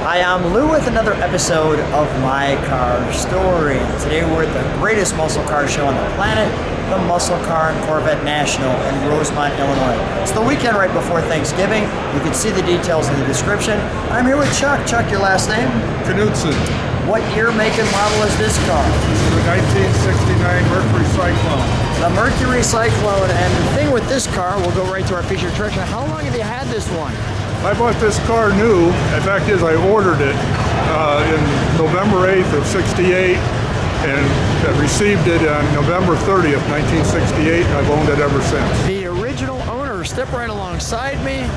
Hi, I'm Lou with another episode of My Car Story. Today we're at the greatest muscle car show on the planet, the Muscle Car and Corvette National in Rosemont, Illinois. It's the weekend right before Thanksgiving. You can see the details in the description. I'm here with Chuck. Chuck, your last name? Knudson. What year, make, and model is this car? The 1969 Mercury Cyclone. The Mercury Cyclone. And the thing with this car, we'll go right to our featured attraction. How long have you had this one? I bought this car new. In fact, I ordered it in November 8th of 68 and received it on November 30th, 1968. I've owned it ever since. The original owner, step right alongside me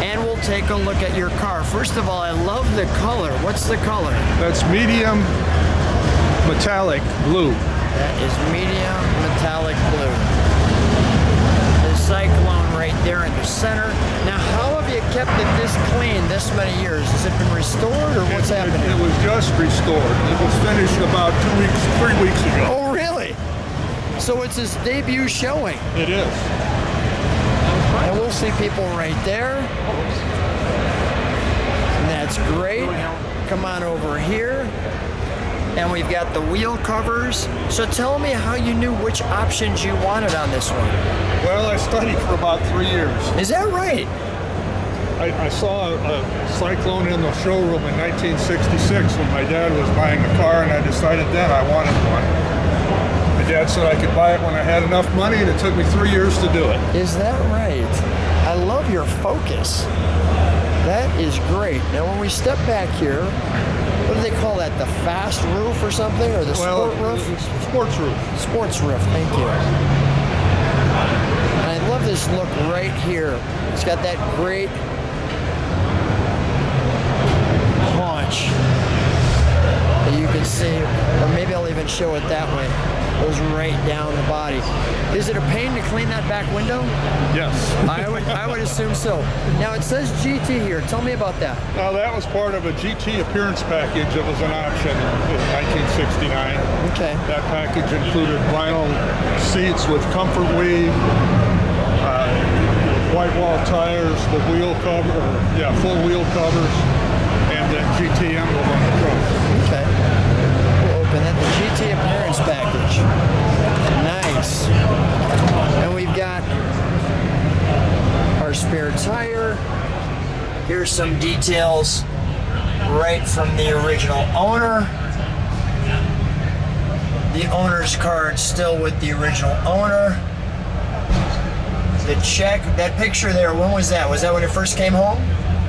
and we'll take a look at your car. First of all, I love the color. What's the color? That's medium metallic blue. That is medium metallic blue. The Cyclone right there in the center. Now, how have you kept it this clean this many years? Has it been restored or what's happening? It was just restored. It was finished about 3 weeks ago. Oh, really? So it's his debut showing. It is. And we'll see people right there. And that's great. Come on over here. And we've got the wheel covers. So tell me how you knew which options you wanted on this one. Well, I studied for about 3 years. Is that right? I saw a Cyclone in the showroom in 1966 when my dad was buying a car, and I decided then I wanted one. My dad said I could buy it when I had enough money, and it took me 3 years to do it. Is that right? I love your focus. That is great. Now when we step back here, what do they call that? The fast roof or something? Or the sport roof? Sports roof. Sports roof, thank you. And I love this look right here. It's got that great haunch that you can see, or maybe I'll even show it that way. Goes right down the body. Is it a pain to clean that back window? Yes. I would assume so. Now it says GT here. Tell me about that. Now that was part of a GT appearance package. It was an option in 1969. Okay. That package included vinyl seats with comfort weave, white wall tires, the wheel cover, full wheel covers, and the GT emblem on the front. Okay. We'll open that. The GT appearance package. Nice. And we've got our spare tire. Here's some details right from the original owner. The owner's card still with the original owner. The check, that picture there, when was that? Was that when it first came home?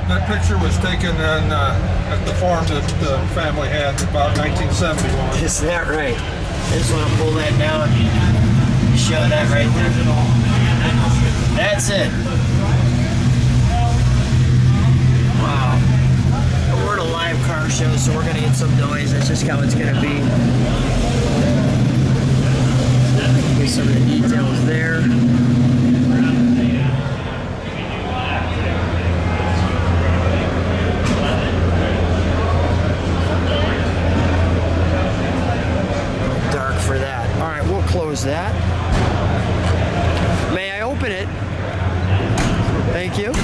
That picture was taken at the farm that the family had about 1971. Is that right? I just want to pull that down and show that right there. That's it. Wow. We're at a live car show, so we're going to get some noise. That's just how it's going to be. Here's some of the details there. Close that. May I open it? Thank you.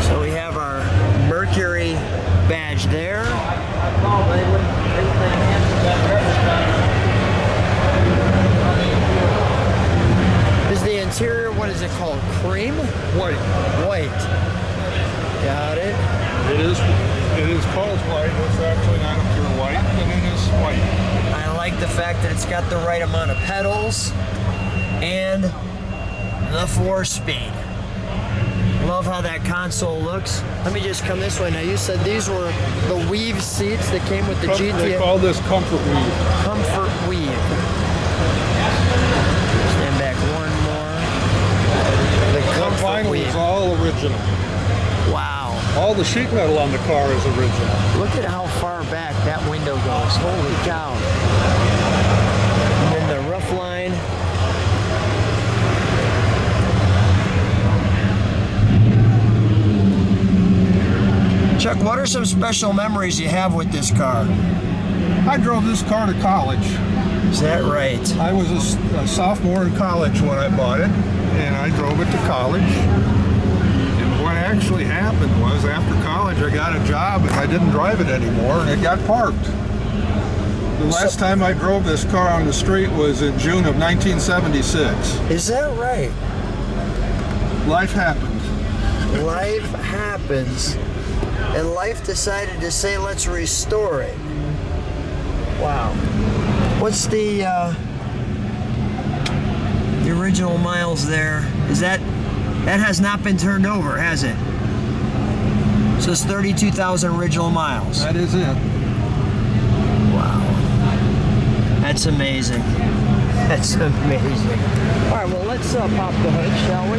So we have our Mercury badge there. Is the interior, what is it called? Cream? White. White. Got it. It is called white. It's actually not a pure white, but it is white. I like the fact that it's got the right amount of pedals and the 4-speed. Love how that console looks. Let me just come this way. Now you said these were the weave seats that came with the GT. They call this comfort weave. Comfort weave. Stand back one more. The comfort vinyl weave. is all original. Wow. All the sheet metal on the car is original. Look at how far back that window goes. Holy cow. And then the rough line. Chuck, what are some special memories you have with this car? I drove this car to college. Is that right? I was a sophomore in college when I bought it, and I drove it to college. actually happened was after college I got a job and I didn't drive it anymore and it got parked. The last time I drove this car on the street was in June of 1976. Is that right? Life happened. Life happens, and life decided to say, let's restore it. Wow. What's the original miles there? Is that has not been turned over, has it? So it's 32,000 original miles. That is it. Wow. That's amazing. That's amazing. All right, well, let's pop the hood, shall we?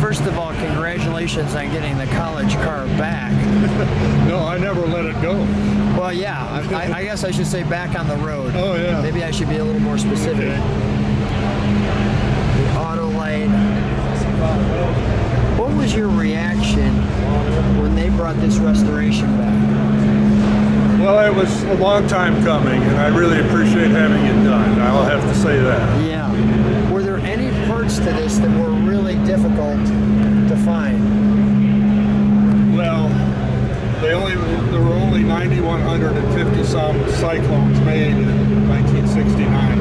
First of all, congratulations on getting the college car back. No, I never let it go. Well, yeah, I guess I should say back on the road. Oh, yeah. Maybe I should be a little more specific. Okay. The auto light. What was your reaction when they brought this restoration back? Well, it was a long time coming, and I really appreciate having it done. I'll have to say that. Yeah. Were there any parts to this that were really difficult to find? Well, there were only 9,150 some Cyclones made in 1969.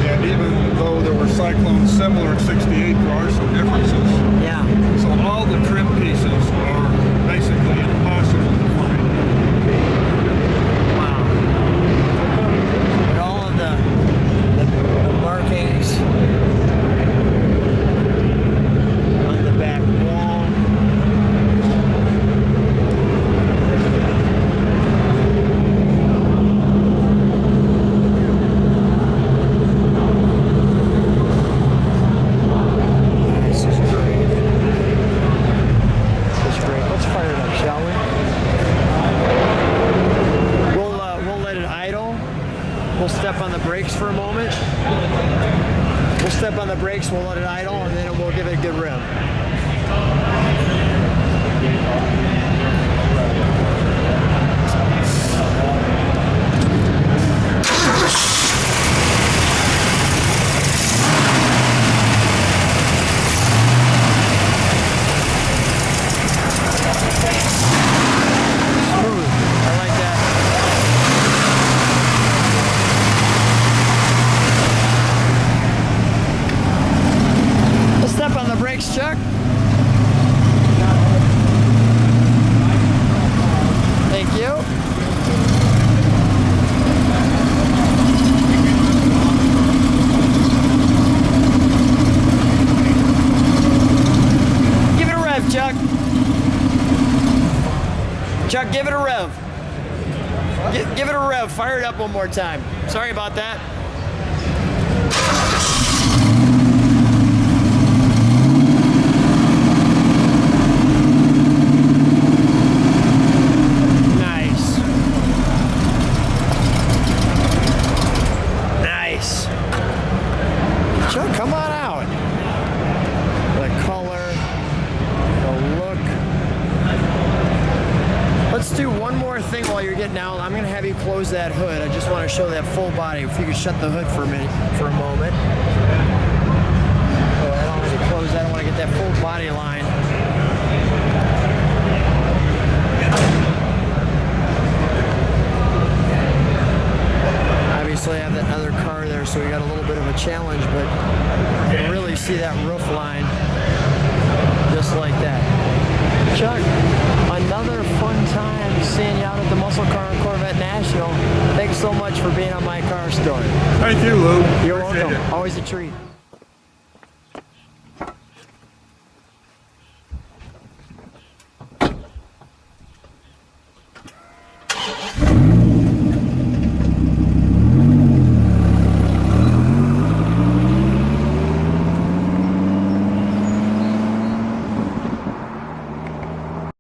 And even though there were Cyclones similar in 68, there are some differences. Yeah. So all the trim pieces are basically impossible to find. Wow. But all of the markings on the back wall. This is great. This is great. Let's fire it up, shall we? We'll let it idle. We'll step on the brakes for a moment. We'll step on the brakes, we'll let it idle, and then we'll give it a good rev. Smooth. I like that. Let's step on the brakes, Chuck. Thank you. Give it a rev, Chuck. Chuck, give it a rev. Give it a rev. Fire it up one more time. Sorry about that. Nice. Nice. Chuck, come on out. The color, the look. Let's do one more thing while you're getting out. I'm gonna have you close that hood. I just want to show that full body. If you could shut the hood for a minute, for a moment. Oh, I don't want to close that. I want to get that full body line. Obviously, I have that other car there, so we got a little bit of a challenge, but you can really see that roof line just like that. Chuck, another fun time seeing you out at the Muscle Car and Corvette National. Thanks so much for being on my car story. Thank you, Lou. You're Appreciate welcome. it. Always a treat.